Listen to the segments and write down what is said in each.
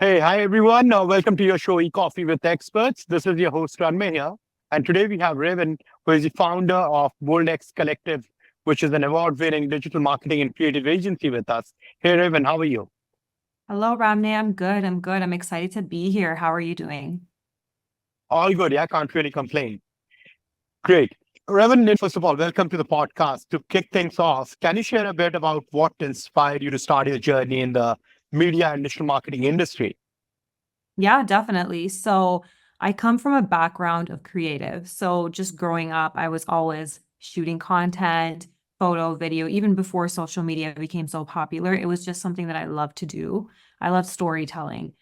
Hey, hi everyone. Welcome to your show, E-Coffee with Experts. This is your host, Ranmay here. And today we have Raven, who is the founder of BoldX Collective, which is an award-winning digital marketing and creative agency with us. Hey, Raven, how are you? Hello, Ramney. I'm good. I'm good. I'm excited to be here. How are you doing? All good. Yeah, can't really complain. Great. Raven, first of all, welcome to the podcast. To kick things off, can you share a bit about what inspired you to start your journey in the media and digital marketing industry? Yeah, definitely. So I come from a background of creative. So just growing up, I was always shooting content, photo, video, even before social media became so popular. It was just something that I loved to do. I love storytelling.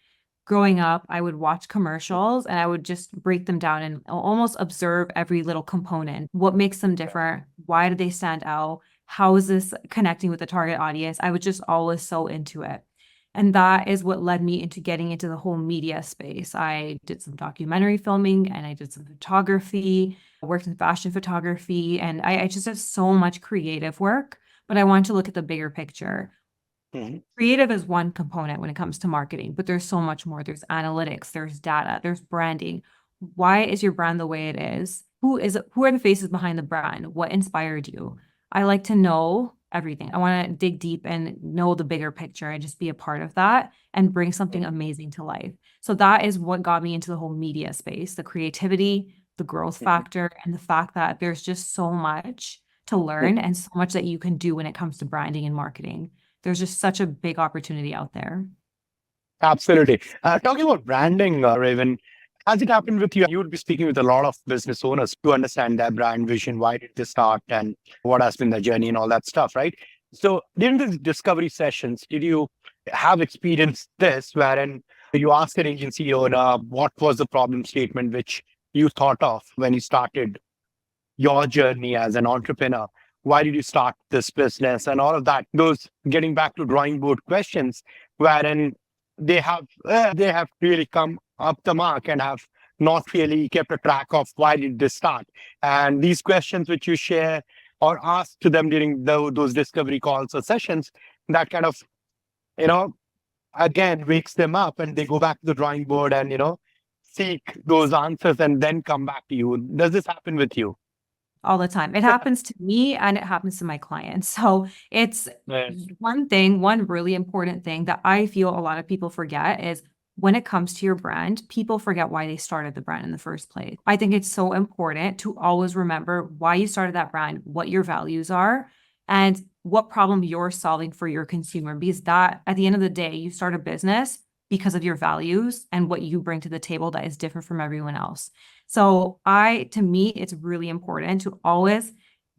Growing up, I would watch commercials and I would just break them down and almost observe every little component. What makes them different? Why do they stand out? How is this connecting with the target audience? I was just always so into it. And that is what led me into getting into the whole media space. I did some documentary filming and I did some photography, worked in fashion photography, and I just did so much creative work. But I wanted to look at the bigger picture. Mhm. Creative is one component when it comes to marketing, but there's so much more. There's analytics, there's data, there's branding. Why is your brand the way it is? Who are the faces behind the brand? What inspired you? I like to know everything. I want to dig deep and know the bigger picture and just be a part of that and bring something amazing to life. So that is what got me into the whole media space, the creativity, the growth factor, and the fact that there's just so much to learn and so much that you can do when it comes to branding and marketing. There's just such a big opportunity out there. Absolutely. Talking about branding, Raven, has it happened with you? You would be speaking with a lot of business owners to understand their brand vision. Why did they start and what has been the journey and all that stuff, right? So during the discovery sessions, did you have experienced this wherein you ask an agency owner what was the problem statement which you thought of when you started your journey as an entrepreneur? Why did you start this business and all of that? Those getting back to drawing board questions, wherein they have really come up the mark and have not really kept a track of why did they start. And these questions which you share or ask to them during those discovery calls or sessions, that kind of you know again wakes them up and they go back to the drawing board and seek those answers and then come back to you. Does this happen with you? All the time. It happens to me and it happens to my clients. So it's Right. one really important thing that I feel a lot of people forget is when it comes to your brand, people forget why they started the brand in the first place. I think it's so important to always remember why you started that brand, what your values are, and what problem you're solving for your consumer. Because that, at the end of the day, you start a business because of your values and what you bring to the table that is different from everyone else. So to me, it's really important to always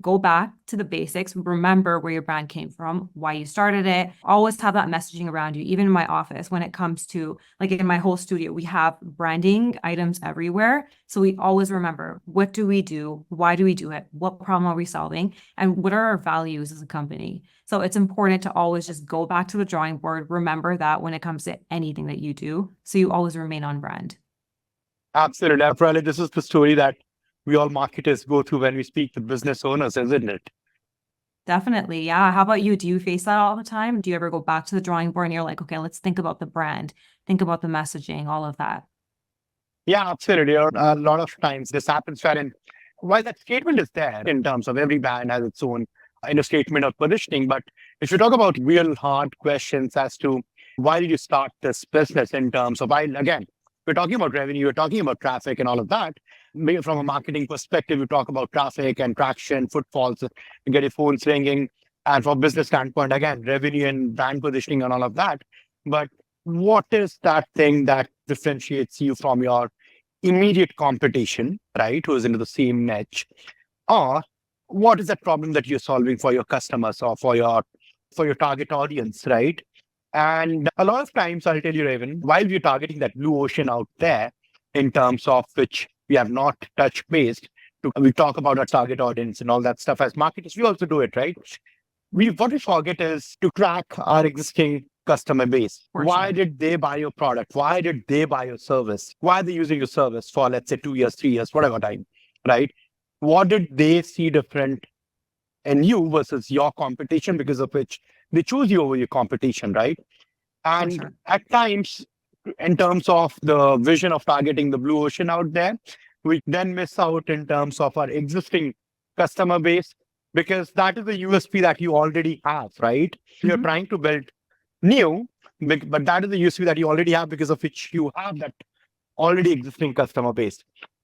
go back to the basics, remember where your brand came from, why you started it, always have that messaging around you. Even in my office, when it comes to like in my whole studio, we have branding items everywhere. So we always remember, what do we do? Why do we do it? What problem are we solving? And what are our values as a company? So it's important to always just go back to the drawing board, remember that when it comes to anything that you do, so you always remain on brand. Absolutely. Probably this is the story that we all marketers go through when we speak with business owners, isn't it? Definitely. Yeah. How about you? Do you face that all the time? Do you ever go back to the drawing board and you're like, okay, let's think about the brand, think about the messaging, all of that? Yeah, absolutely. A lot of times this happens wherein while that statement is there in terms of every brand has its own statement of positioning, but if you talk about real hard questions as to why did you start this business in terms of, while again, we're talking about revenue, we're talking about traffic and all of that. Maybe from a marketing perspective, we talk about traffic and traction, footfalls, get your phones ringing. And from business standpoint, again, revenue and brand positioning and all of that. But what is that thing that differentiates you from your immediate competition, right? Who's into the same niche, or what is that problem that you're solving for your customers or for your target audience, right? And a lot of times, I'll tell you, Raven, while we're targeting that blue ocean out there, in terms of which we have not touched base, we talk about our target audience and all that stuff as marketers. We also do it, right? We what we forget is to track our existing customer base. For Why sure. did they buy your product? Why did they buy your service? Why are they using your service for, let's say, 2 years, 3 years, whatever time, right? What did they see different in you versus your competition, because of which they choose you over your competition, right? For And sure. at times, in terms of the vision of targeting the blue ocean out there, we then miss out in terms of our existing customer base because that is the USP that you already have, right? You're Mhm. trying to build new, but that is the USP that you already have because of which you have that already existing customer base.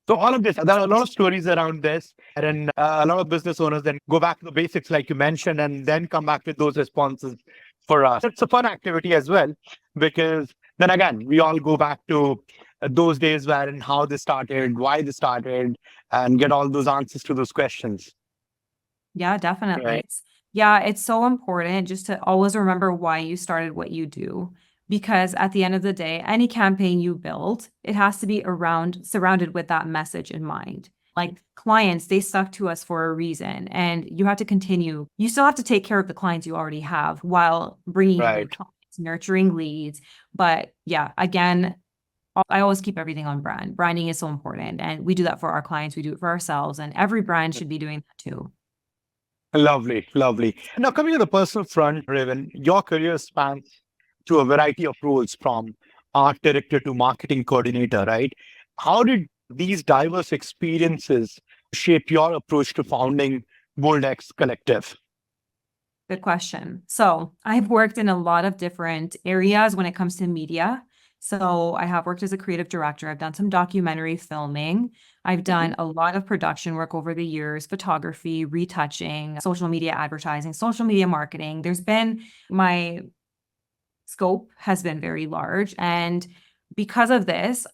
So all of this, there are a lot of stories around this, and a lot of business owners then go back to the basics, like you mentioned, and then come back with those responses for us. It's a fun activity as well, because then again, we all go back to those days where and how they started, why they started, and get all those answers to those questions. Yeah, definitely. Right. Yeah, it's so important just to always remember why you started what you do. Because at the end of the day, any campaign you build, it has to be around surrounded with that message in mind. Like clients, they stuck to us for a reason, and you have to continue. You still have to take care of the clients you already have while bringing in new Right. clients, nurturing leads. But yeah, again, I always keep everything on brand. Branding is so important, and we do that for our clients. We do it for ourselves, and every brand should be doing that too. Lovely, lovely. Now, coming to the personal front, Raven, your career spans to a variety of roles from art director to marketing coordinator, right? How did these diverse experiences shape your approach to founding BoldX Collective? Good question. So I've worked in a lot of different areas when it comes to media. So I have worked as a creative director. I've done some documentary filming. I've Mhm. done a lot of production work over the years, photography, retouching, social media advertising, social media marketing. My scope has been very large. And because of this,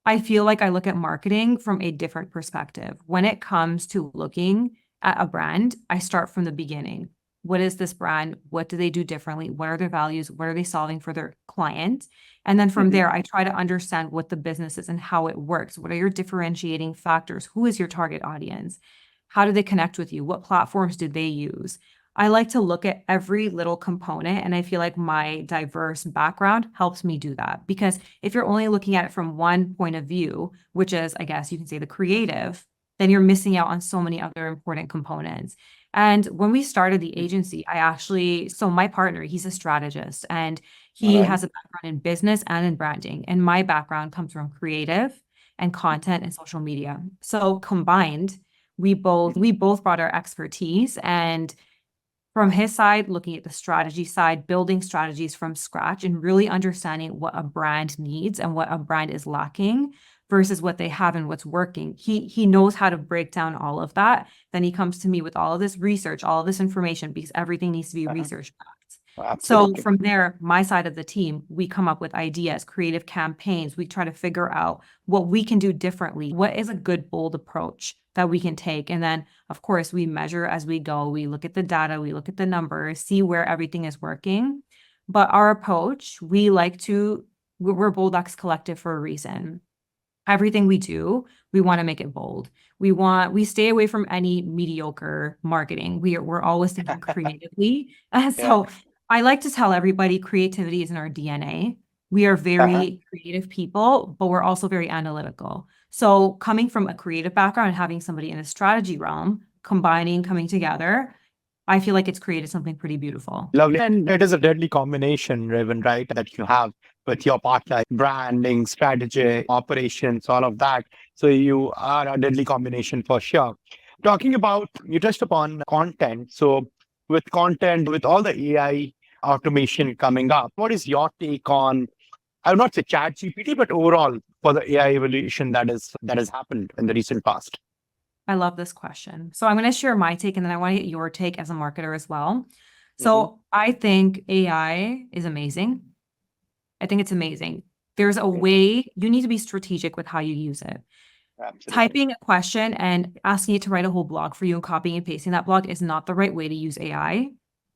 I feel like I look at marketing from a different perspective. When it comes to looking at a brand, I start from the beginning. What is this brand? What do they do differently? What are their values? What are they solving for their client? And then from Mhm. there, I try to understand what the business is and how it works. What are your differentiating factors? Who is your target audience? How do they connect with you? What platforms do they use? I like to look at every little component, and I feel like my diverse background helps me do that. Because if you're only looking at it from one point of view, which is, I guess you can say the creative, then you're missing out on so many other important components. And when we started the agency, so my partner, he's a strategist and All he right. has a background in business and in branding. And my background comes from creative and content and social media. So combined, we both brought our expertise, and from his side, looking at the strategy side, building strategies from scratch and really understanding what a brand needs and what a brand is lacking versus what they have and what's working. He knows how to break down all of that. Then he comes to me with all of this research, all of this information, because everything needs to be Uh-huh. research backed. So Absolutely. from there, my side of the team, we come up with ideas, creative campaigns. We try to figure out what we can do differently. What is a good, bold approach that we can take? And then, of course, we measure as we go. We look at the data, we look at the numbers, see where everything is working. But our approach, we're Bulldogs Collective for a reason. Everything we do, we want to make it bold. We stay away from any mediocre marketing. We're always thinking creatively. Yeah. So I like to tell everybody creativity is in our DNA. We are Uh-huh. very creative people, but we're also very analytical. So coming from a creative background and having somebody in a strategy realm, coming together, I feel like it's created something pretty beautiful. Lovely. And it is a deadly combination, Raven, right? That you have with your partner, branding, strategy, operations, all of that. So you are a deadly combination for sure. Talking about, you touched upon content. So with content, with all the AI automation coming up, what is your take on, I would not say chat GPT, but overall for the AI evolution that has happened in the recent past? I love this question. So I'm going to share my take and then I want to get your take as a marketer as well. Hmm. So I think AI is amazing. I think it's amazing. There's a way you need to be strategic with how you use it. Absolutely. Typing a question and asking it to write a whole blog for you and copying and pasting that blog is not the right way to use AI. Yeah.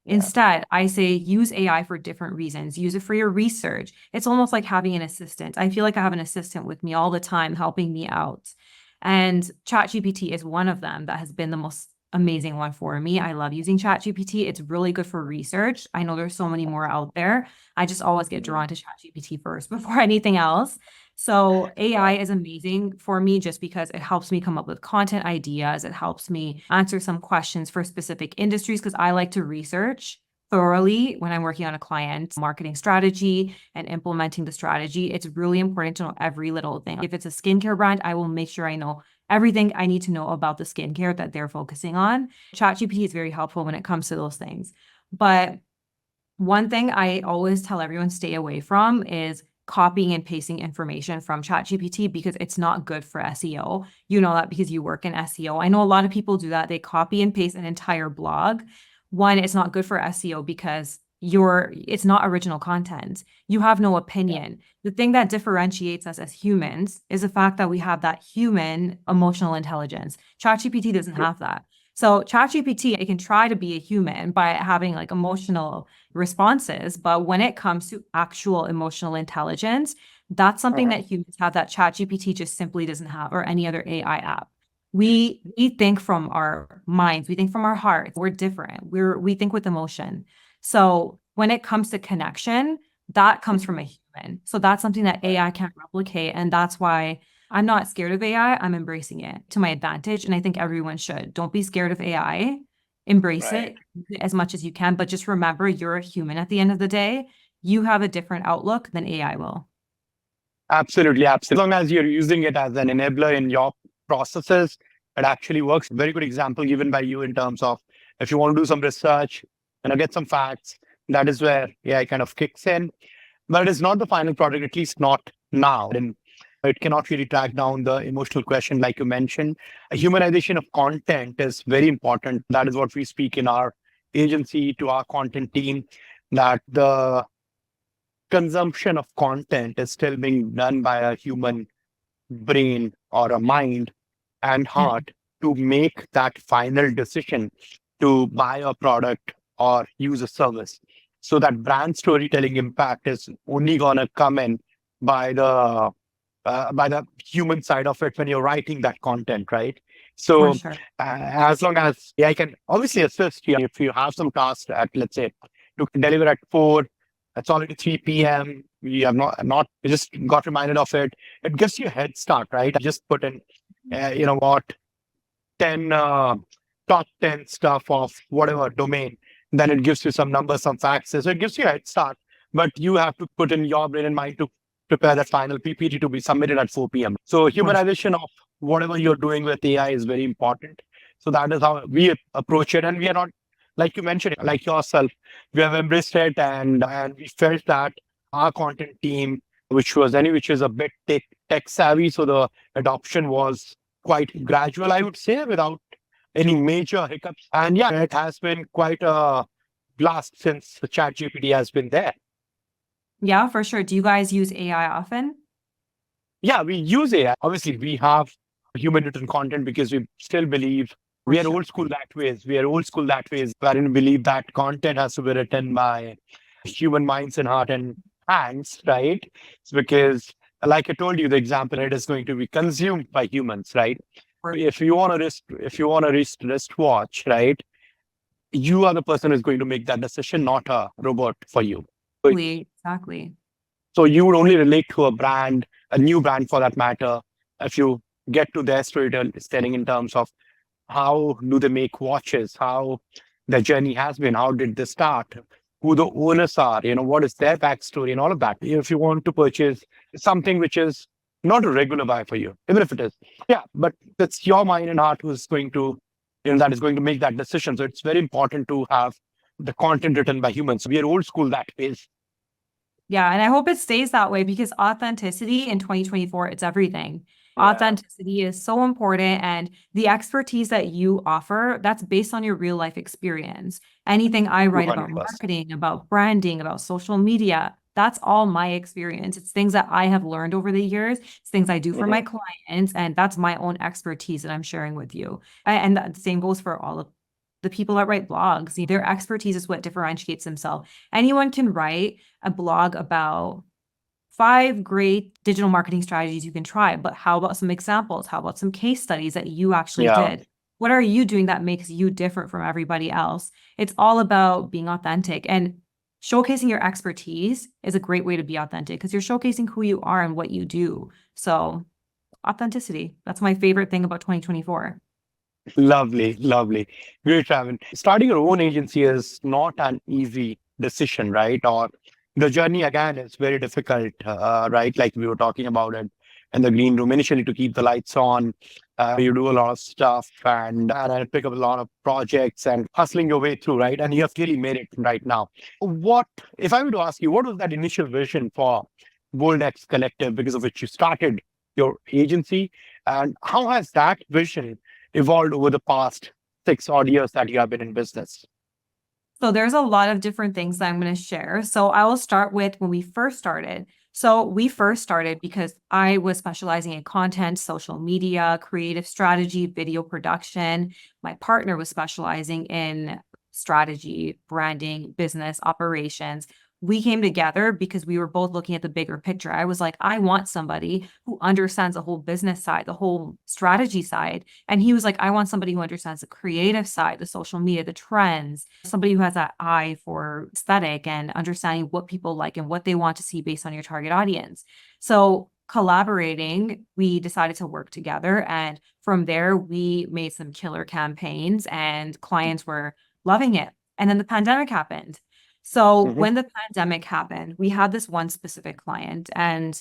Instead, I say use AI for different reasons. Use it for your research. It's almost like having an assistant. I feel like I have an assistant with me all the time helping me out. And ChatGPT is one of them that has been the most amazing one for me. I love using ChatGPT. It's really good for research. I know there's so many more out there. I just always get drawn to ChatGPT first before anything else. So AI is amazing for me just because it helps me come up with content ideas. It helps me answer some questions for specific industries because I like to research thoroughly when I'm working on a client's marketing strategy and implementing the strategy. It's really important to know every little thing. If it's a skincare brand, I will make sure I know everything I need to know about the skincare that they're focusing on. ChatGPT is very helpful when it comes to those things. But one thing I always tell everyone stay away from is copying and pasting information from ChatGPT because it's not good for SEO. You know that because you work in SEO. I know a lot of people do that. They copy and paste an entire blog. One, it's not good for SEO because it's not original content. You have no opinion. The thing that differentiates us as humans is the fact that we have that human emotional intelligence. ChatGPT doesn't have that. So ChatGPT, it can try to be a human by having like emotional responses, but when it comes to actual emotional intelligence, that's something that humans have that ChatGPT just simply doesn't have, or any other AI app. We think from our minds, we think from our hearts. We're different. We think with emotion. So when it comes to connection, that comes from a human. So that's something that AI can't replicate, and that's why I'm not scared of AI. I'm embracing it to my advantage. And I think everyone should. Don't be scared of AI. Embrace Right. it as much as you can. But just remember, you're a human at the end of the day. You have a different outlook than AI will. Absolutely, absolutely. As long as you're using it as an enabler in your processes, it actually works. Very good example given by you in terms of if you want to do some research and get some facts, that is where AI kind of kicks in. But it is not the final product, at least not now. And it cannot really track down the emotional question, like you mentioned. A humanization of content is very important. That is what we speak in our agency to our content team, that the consumption of content is still being done by a human brain or a mind and Yeah, heart to make that final decision to buy a product or use a service. So that brand storytelling impact is only gonna come in by the human side of it when you're writing that content, right? for So sure. as long as AI can obviously assist you, if you have some task at, let's say, to deliver at 4, it's already 3 p.m. We have not we just got reminded of it. It gives you a head start, right? Just put in, what 10 top 10 stuff of whatever domain. Then it gives you some numbers, some facts. So it gives you a head start, but you have to put in your brain and mind to prepare that final PPT to be submitted at 4 p.m. So For sure. humanization of whatever you're doing with AI is very important. So that is how we approach it. And we are not, like you mentioned, like yourself, we have embraced it and we felt that our content team, which is a bit tech savvy, so the adoption was quite gradual, I would say, without any major hiccups. And yeah, it has been quite a blast since the chat GPT has been there. Yeah, for sure. Do you guys use AI often? Yeah, we use AI. Obviously, we have human written content because we still believe For we are sure. old school that ways. We are old school that ways, wherein we believe that content has to be written by human minds and heart and hands, right? It's because, like I told you, the example, it is going to be consumed by humans, right? If you want to wristwatch, right? You are the person who's going to make that decision, not a robot for you. Exactly. So you would only relate to a brand, a new brand for that matter, if you get to their storytelling in terms of how do they make watches, how their journey has been, how did they start, who the owners are, what is their backstory and all of that. If you want to purchase something which is not a regular buy for you, even if it is, yeah, but it's your mind and heart who's going to, that is going to make that decision. So it's very important to have the content written by humans. We are old school that way. Yeah, and I hope it stays that way because authenticity in 2024, it's everything. Yeah, Authenticity is so important, and the expertise that you offer, that's based on your real life experience. Anything I write about 200%. marketing, about branding, about social media, that's all my experience. It's things that I have learned over the years. It's things I do for my clients, and that's my own expertise that I'm sharing with you. And the same goes for all of the people that write blogs. Their expertise is what differentiates themselves. Anyone can write a blog about 5 great digital marketing strategies you can try, but how about some examples? How about some case studies that you actually Yeah. did? What are you doing that makes you different from everybody else? It's all about being authentic, and showcasing your expertise is a great way to be authentic because you're showcasing who you are and what you do. So authenticity, that's my favorite thing about 2024. Lovely, lovely. Great, Raven. Starting your own agency is not an easy decision, right? Or the journey again is very difficult, right? Like we were talking about it in the green room initially to keep the lights on. You do a lot of stuff and I pick up a lot of projects and hustling your way through, right? And you have clearly made it right now. What, if I were to ask you, what was that initial vision for Bold X Collective because of which you started your agency? And how has that vision evolved over the past 6 odd years that you have been in business? So there's a lot of different things that I'm going to share. So I will start with when we first started. So we first started because I was specializing in content, social media, creative strategy, video production. My partner was specializing in strategy, branding, business operations. We came together because we were both looking at the bigger picture. I was like, I want somebody who understands the whole business side, the whole strategy side. And he was like, I want somebody who understands the creative side, the social media, the trends, somebody who has that eye for aesthetic and understanding what people like and what they want to see based on your target audience. So collaborating, we decided to work together. And from there, we made some killer campaigns and clients were loving it. And then the pandemic happened. So Hmm. when the pandemic happened, we had this one specific client, and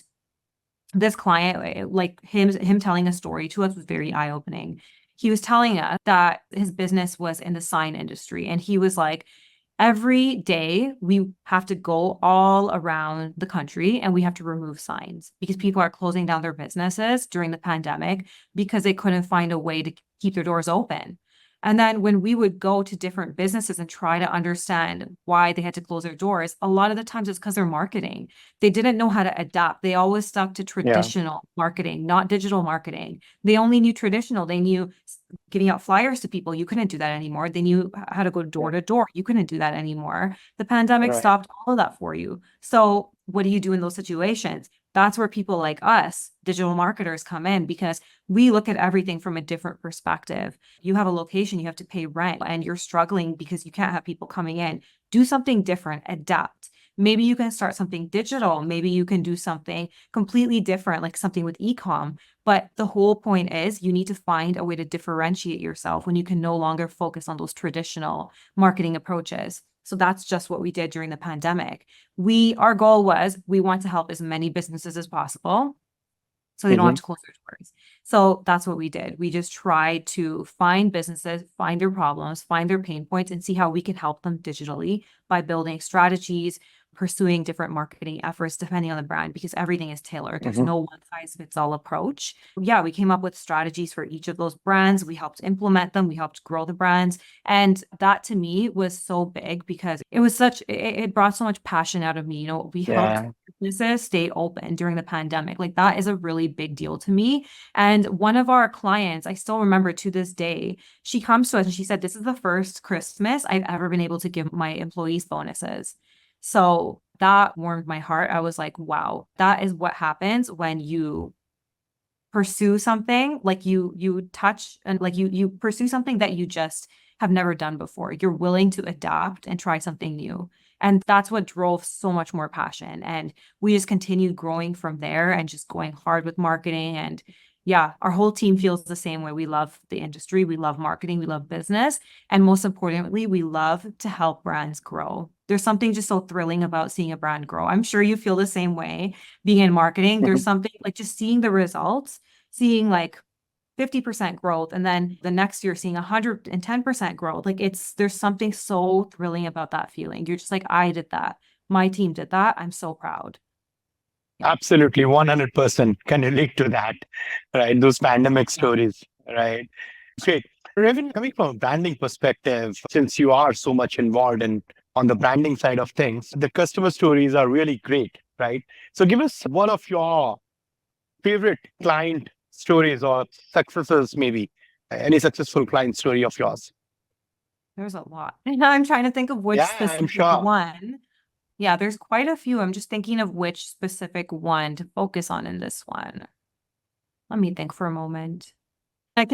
this client, like him telling a story to us was very eye-opening. He was telling us that his business was in the sign industry, and he was like, every day we have to go all around the country and we have to remove signs because people are closing down their businesses during the pandemic because they couldn't find a way to keep their doors open. And then when we would go to different businesses and try to understand why they had to close their doors, a lot of the times it's because they're marketing. They didn't know how to adapt. They always stuck to Yeah, traditional marketing, not digital marketing. They only knew traditional. They knew giving out flyers to people. You couldn't do that anymore. They knew how to go door to door. You couldn't do that anymore. The pandemic right. stopped all of that for you. So what do you do in those situations? That's where people like us, digital marketers, come in because we look at everything from a different perspective. You have a location, you have to pay rent, and you're struggling because you can't have people coming in. Do something different, adapt. Maybe you can start something digital. Maybe you can do something completely different, like something with e-com. But the whole point is you need to find a way to differentiate yourself when you can no longer focus on those traditional marketing approaches. So that's just what we did during the pandemic. Our goal was we want to help as many businesses as possible so they don't have Hmm. to close their doors. So that's what we did. We just tried to find businesses, find their problems, find their pain points, and see how we can help them digitally by building strategies, pursuing different marketing efforts depending on the brand, because everything is tailored. There's Hmm. no one size fits all approach. Yeah, we came up with strategies for each of those brands. We helped implement them. We helped grow the brands. And that to me was so big because it brought so much passion out of me. We helped Yeah. businesses stay open during the pandemic. Like that is a really big deal to me. And one of our clients, I still remember to this day, she comes to us and she said, this is the first Christmas I've ever been able to give my employees bonuses. So that warmed my heart. I was like, wow, that is what happens when you pursue something, like you touch and like you pursue something that you just have never done before. You're willing to adapt and try something new. And that's what drove so much more passion. And we just continued growing from there and just going hard with marketing. And yeah, our whole team feels the same way. We love the industry, we love marketing, we love business. And most importantly, we love to help brands grow. There's something just so thrilling about seeing a brand grow. I'm sure you feel the same way being in marketing. There's something like just seeing the results, seeing like 50% growth, and then the next year seeing 110% growth. Like there's something so thrilling about that feeling. You're just like, I did that. My team did that. I'm so proud. Yeah. Absolutely, 100% can relate to that, right? Those pandemic Yeah. stories, right? Great. Raven, coming from a branding perspective, since you are so much involved in on the branding side of things, the customer stories are really great, right? So give us one of your favorite client stories or successes, maybe any successful client story of yours. There's a lot. I'm trying to think of which Yeah, I'm specific sure. one. Yeah, there's quite a few. I'm just thinking of which specific one to focus on in this one. Let me think for a moment. I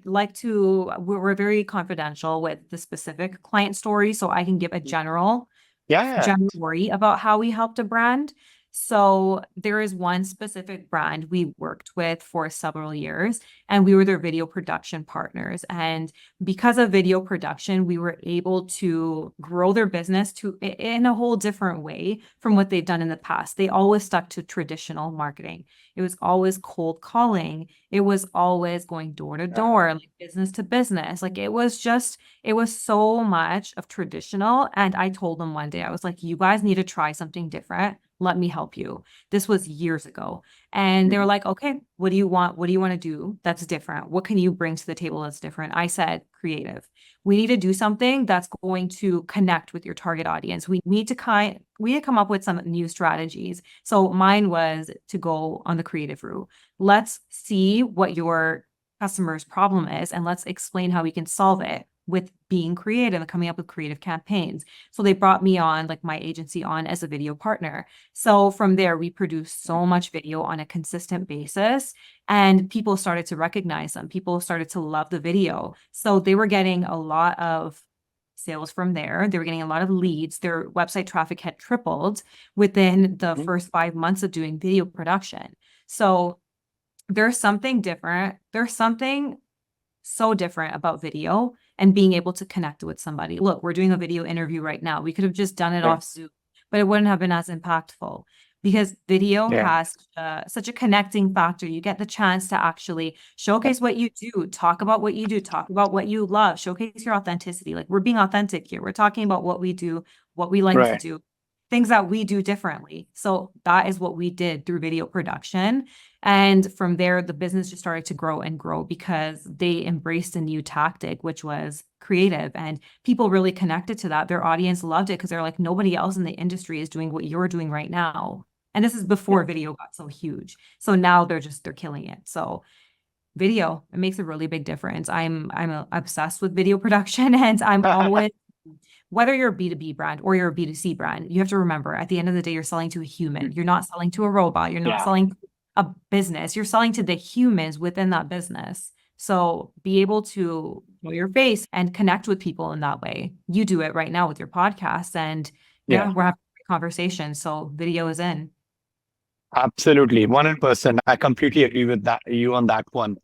like to, we're very confidential with the specific client story, so I can give a general Yeah. story about how we helped a brand. So there is one specific brand we worked with for several years, and we were their video production partners. And because of video production, we were able to grow their business in a whole different way from what they've done in the past. They always stuck to traditional marketing. It was always cold calling. It was always going door to door, like business to business. Like it was so much of traditional. And I told them one day, I was like, you guys need to try something different. Let me help you. This was years ago. And they were like, okay, what do you want? What do you want to do that's different? What can you bring to the table that's different? I said, creative. We need to do something that's going to connect with your target audience. We need to come up with some new strategies. So mine was to go on the creative route. Let's see what your customer's problem is, and let's explain how we can solve it with being creative and coming up with creative campaigns. So they brought me on, like my agency, on as a video partner. So from there, we produced so much video on a consistent basis, and people started to recognize them. People started to love the video. So they were getting a lot of sales from there. They were getting a lot of leads. Their website traffic had tripled within the first 5 months of doing video production. So there's something different. There's something so different about video and being able to connect with somebody. Look, we're doing a video interview right now. We could have just done it off Zoom, but it wouldn't have been as impactful because video has such a connecting factor. You get the chance to actually showcase what you do, talk about what you do, talk about what you love, showcase your authenticity. Like we're being authentic here. We're talking about what we do, what we like to do, things that we do differently. So that is what we did through video production. And from there, the business just started to grow and grow because they embraced a new tactic, which was creative. And people really connected to that. Their audience loved it because they're like, nobody else in the industry is doing what you're doing right now. And this is before video got so huge. So now they're killing it. So video, it makes a really big difference. I'm obsessed with video production, and I'm always whether you're a B2B brand or you're a B2C brand, you have to remember at the end of the day, you're selling to a human. You're not selling to a robot. You're not selling to a business. You're selling to the humans within that business. So be able to know your face and connect with people in that way. You do it right now with your podcast, and we're having a conversation. So video is in. Absolutely. 100%. I completely agree with you on that one.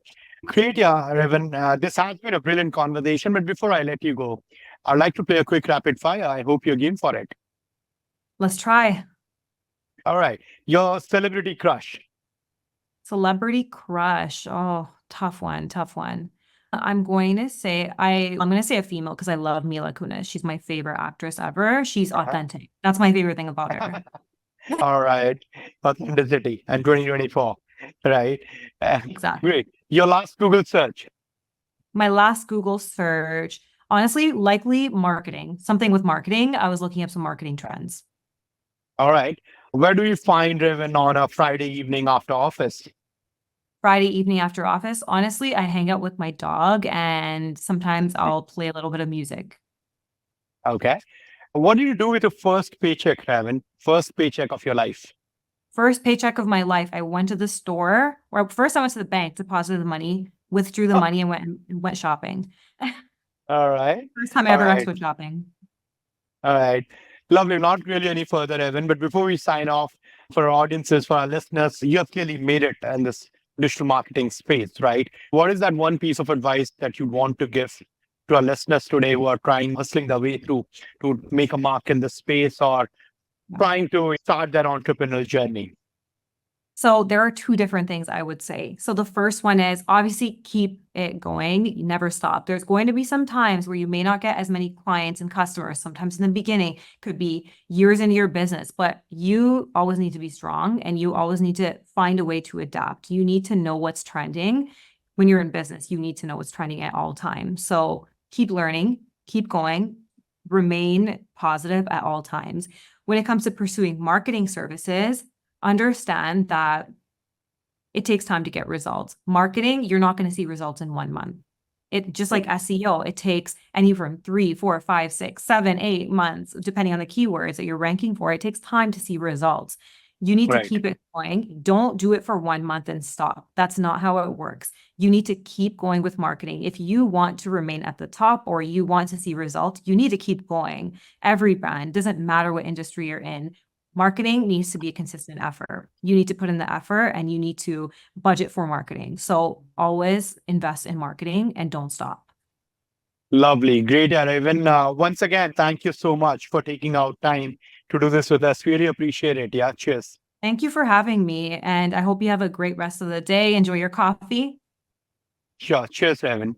Great. Yeah, Raven. This has been a brilliant conversation, but before I let you go, I'd like to play a quick rapid fire. I hope you're game for it. Let's try. All right. Your celebrity crush. Celebrity crush. Oh, tough one. I'm going to say a female because I love Mila Kunis. She's my favorite actress ever. She's authentic. That's my favorite thing about her. All right. Authenticity and 2024. Right. Exactly. Great. Your last Google search. My last Google search, honestly, likely marketing. Something with marketing. I was looking up some marketing trends. All right. Where do you find Raven on a Friday evening after office? Friday evening after office, honestly, I hang out with my dog, and sometimes I'll play a little bit of music. Okay. What do you do with your first paycheck, Raven? First paycheck of your life? First paycheck of my life, I went to the store, or first I went to the bank, deposited the money, withdrew the money, and went shopping. All right. First time I ever went to shopping. All right. Lovely. Not really any further, Evan. But before we sign off, for our audiences, for our listeners, you have clearly made it in this digital marketing space, right? What is that one piece of advice that you want to give to our listeners today who are hustling their way through to make a mark in the space or trying to start their entrepreneurial journey? So there are two different things I would say. So the first one is obviously keep it going. You never stop. There's going to be some times where you may not get as many clients and customers. Sometimes in the beginning, could be years into your business, but you always need to be strong and you always need to find a way to adapt. You need to know what's trending. When you're in business, you need to know what's trending at all times. So keep learning, keep going, remain positive at all times. When it comes to pursuing marketing services, understand that it takes time to get results. Marketing, you're not going to see results in 1 month. It just like SEO, it takes any from 3, 4, 5, 6, 7, 8 months, depending on the keywords that you're ranking for. It takes time to see results. You need to keep it going. Don't do it for 1 month and stop. That's not how it works. You need to keep going with marketing. If you want to remain at the top or you want to see results, you need to keep going. Every brand, doesn't matter what industry you're in, Marketing needs to be a consistent effort. You need to put in the effort and you need to budget for marketing. So always invest in marketing and don't stop. Lovely. Great, Raven. Once again, thank you so much for taking out time to do this with us. Really appreciate it. Yeah, cheers. Thank you for having me. And I hope you have a great rest of the day. Enjoy your coffee. Sure. Cheers, Raven.